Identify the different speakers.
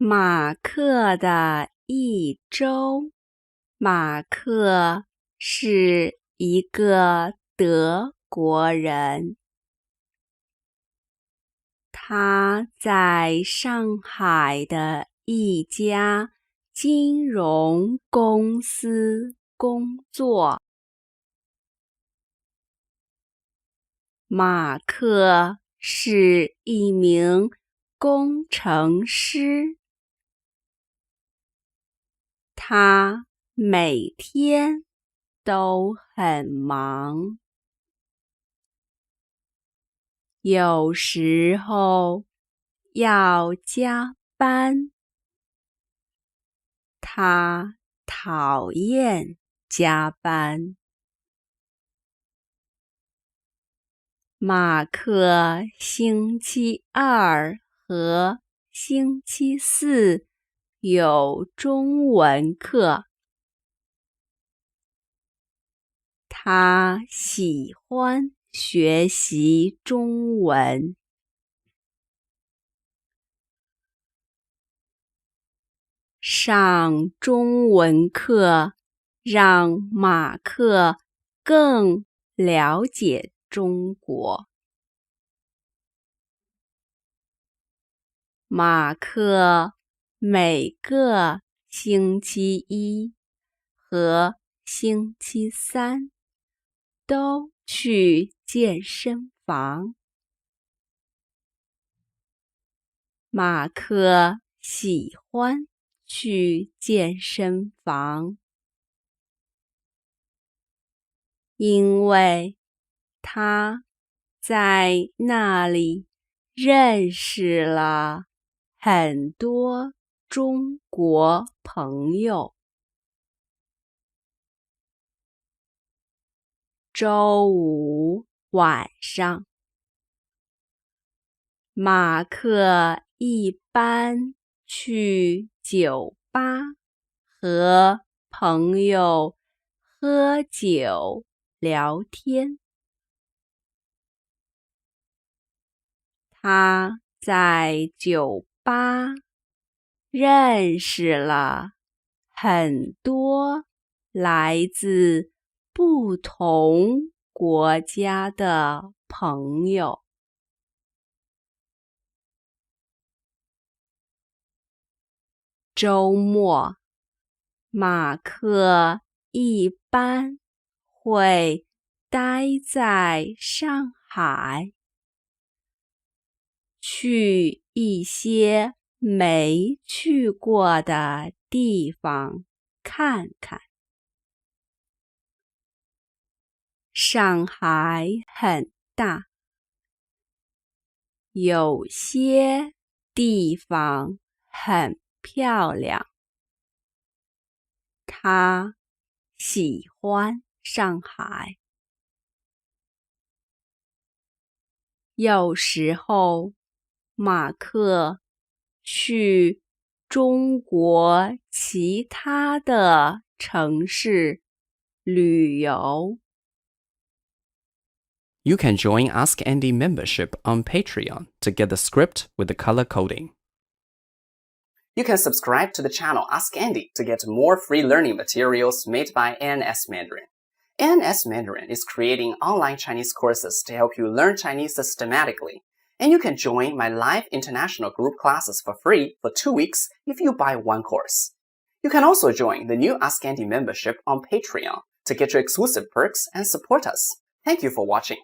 Speaker 1: 马克的一周。马克是一个德国人，他在上海的一家金融公司工作。马克是一名工程师，他每天都很忙，有时候要加班。他讨厌加班。马克星期二和星期四有中文课。他喜欢学习中文。上中文课让马克更了解中国。马克每个星期一和星期三都去健身房。马克喜欢去健身房，因为他在那里认识了很多中国朋友。周五晚上，马克一般去酒吧和朋友喝酒聊天。他在酒吧认识了很多来自不同国家的朋友。周末，马克一般会待在上海，去一些没去过的地方看看。上海很大，有些地方很漂亮。他喜欢上海。有时候，马克去中国其他的城市旅游。
Speaker 2: You can join Ask Andy membership on Patreon to get the script with the color coding.
Speaker 3: You can subscribe to the channel Ask Andy to get more free learning materials made by ANS Mandarin. ANS Mandarin is creating online Chinese courses to help you learn Chinese systematically. And you can join my live international group classes for free for 2 weeks if you buy one course. You can also join the new Ask Andy membership on Patreon to get your exclusive perks and support us. Thank you for watching.